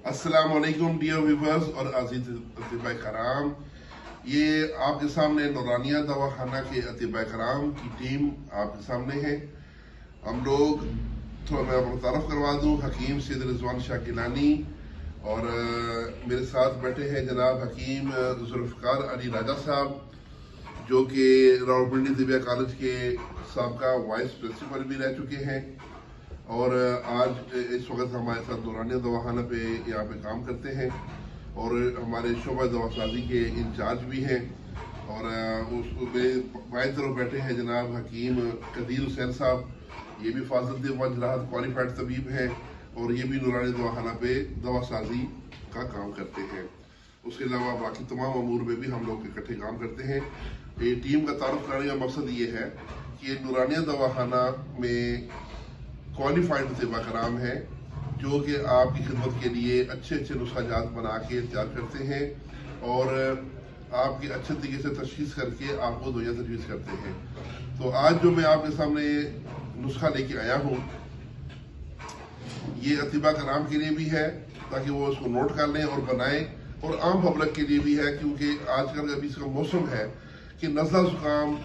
अस्सलाम वालेकुम dear viewers और अजीज अतिबा कराम। ये आपके सामने नूरानिया दवाखाना के अतिबा कराम की टीम आपके सामने है। हम लोग थोड़ा मैं आपको तारफ़ करवा दूँ, हकीम सैयद रिजवान शाह गिलानी और मेरे साथ बैठे हैं जनाब हकीम जुल्फ़िकार अली राजा साहब, जो कि रावलपिंडी तिबिया कॉलेज के साबका वाइस प्रिंसिपल भी रह चुके हैं और आज इस वक्त हमारे साथ नूरानिया दवाखाना पे यहाँ पे काम करते हैं और हमारे शोबा दवासाजी के इंचार्ज भी हैं। और उसमें बाएं तरफ बैठे हैं जनाब हकीम कदीर हुसैन साहब, ये भी फाजल वजराहत क्वालिफाइड तबीब हैं और ये भी नूरानिया दवाखाना पे दवासाजी का काम करते हैं। उसके अलावा बाकी तमाम अमूर में भी हम लोग इकट्ठे काम करते हैं। ये टीम का तारुफ करने का मकसद ये है कि नूरानिया दवाखाना में क्वालिफाइड अतिबा कराम है जो कि आपकी खिदमत के लिए अच्छे अच्छे नुस्खाजात बना के तैयार करते हैं और आपकी अच्छे तरीके से तशखीस करके आपको दुनिया तजवीज़ करते हैं। तो आज जो मैं आपके सामने नुस्खा लेके आया हूँ, ये अतिबा कराम के लिए भी है ताकि वो उसको नोट कर लें और बनाएं, और आम पब्लिक के लिए भी है क्योंकि आजकल अभी इसका मौसम है कि नज़ला ज़ुकाम,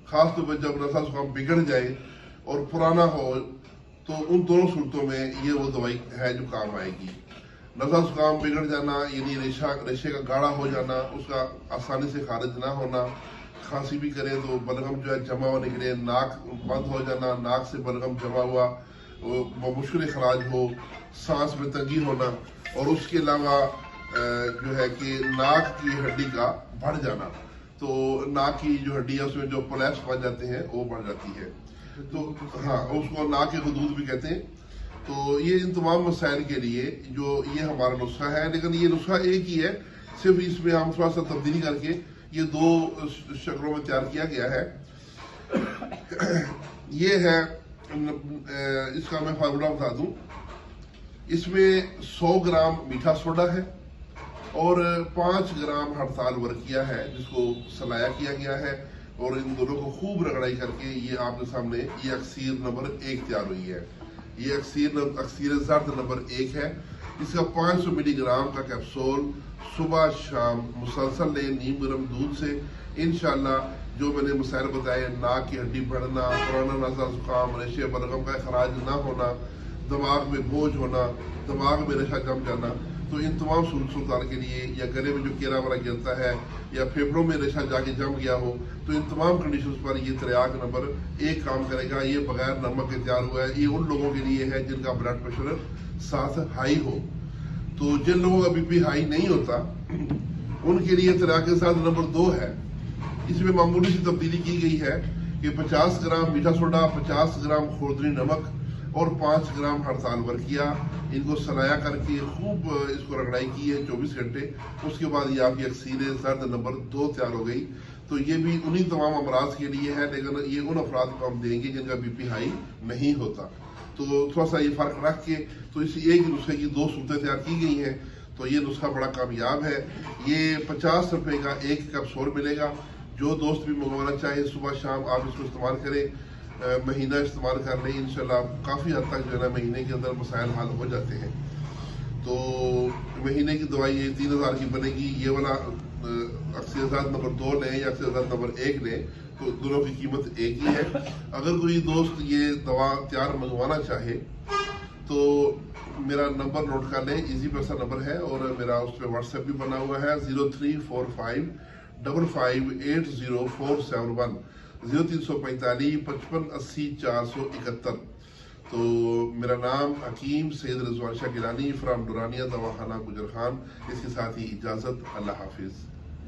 ख़ास तौर पर जब नज़ला ज़ुकाम बिगड़ जाए और पुराना हो, तो उन दोनों सूरतों में ये वो दवाई है जो काम आएगी। नज़ला ज़ुकाम बिगड़ जाना यानी रेशे का गाढ़ा हो जाना, उसका आसानी से खारिज ना होना, खांसी भी करें तो बलगम जो है जमा होने के लिए नाक बंद हो जाना, नाक से बलगम जमा हुआ वो मुश्किल खराज हो, सांस में तंगी होना, और उसके अलावा जो है कि नाक की हड्डी का बढ़ जाना, तो नाक की जो हड्डी है उसमें जो प्लेप्स बन जाते हैं वो बढ़ जाती है, तो हाँ उसको नाक के हदूद भी कहते हैं। तो ये इन तमाम मसाइल के लिए जो ये हमारा नुस्खा है, लेकिन ये नुस्खा एक ही है, सिर्फ इसमें हम थोड़ा सा तब्दीली करके ये दो शक्लों में तैयार किया गया है। ये है, इसका मैं फार्मूला बता दूं, इसमें 100 ग्राम मीठा सोडा है और 5 ग्राम हड़ताल वर्किया है जिसको सलाया किया गया है, और इन दोनों को खूब रगड़ाई करके ये आपके सामने ये अक्सीर नंबर 1 तैयार हुई है। ये अक्सीर ज़र्द नंबर 1 है। इसका 500 मिलीग्राम का कैप्सूल सुबह शाम मुसलसल लें नीम गर्म दूध से। इंशाल्लाह जो मैंने मसाइल बताए, नाक की हड्डी बढ़ना, पुराना नज़ला ज़ुकाम, रेशे बलगम का खराज ना होना, दिमाग में बोझ होना, दिमाग में नशा जम जाना, तो इन तमाम सूरत के लिए, या गले में जो केरा वाला गिरता है या फेफड़ों में नशा जाके जम गया हो, तो इन तमाम कंडीशंस पर ये तिरयाक नंबर 1 काम करेगा। ये बगैर नमक के तैयार हुआ है। ये उन लोगों के लिए है जिनका ब्लड प्रेशर साथ हाई हो। तो जिन लोगों का बीपी हाई नहीं होता उनके लिए तिरयाक के साथ नंबर 2 है। इसमें मामूली सी तब्दीली की गई है कि 50 ग्राम मीठा सोडा, 50 ग्राम खुरदरी नमक और 5 ग्राम हड़ताल वर्किया, इनको सलाया करके खूब इसको रगड़ाई की है 24 घंटे। उसके बाद ये आपकी अक्सीर ज़र्द नंबर 2 तैयार हो गई। तो ये भी उन्हीं तमाम अमराज के लिए है, लेकिन ये उन अफराद को हम देंगे जिनका बीपी हाई नहीं होता। तो थोड़ा सा ये फर्क रख के तो इस एक नुस्खे की 2 सूरतें तैयार की गई हैं। तो ये नुस्खा बड़ा कामयाब है। ये 50 रुपये का 1 कैप्सूल मिलेगा। जो दोस्त भी मंगवाना चाहे सुबह शाम आप इसको इस्तेमाल करें, महीना इस्तेमाल कर लें, इंशाल्लाह काफ़ी हद तक जो है ना महीने के अंदर मसाइल हल हो जाते हैं। तो महीने की दवाई ये 3000 की बनेगी। ये वाला अक्सीर नंबर 2 लें या अक्सीर नंबर 1 लें, तो दोनों की कीमत एक ही है। अगर कोई दोस्त ये दवा तैयार मंगवाना चाहे तो मेरा नंबर नोट कर लें, इजी पैसा नंबर है और मेरा उस पर व्हाट्सएप भी बना हुआ है 0345 55 80471 0345 55 80 471। तो मेरा नाम हकीम सैयद रिजवान शाह गिलानी फ्राम नूरानिया दवाखाना गुजर खान। इसके साथ ही इजाज़त, अल्लाह हाफिज़।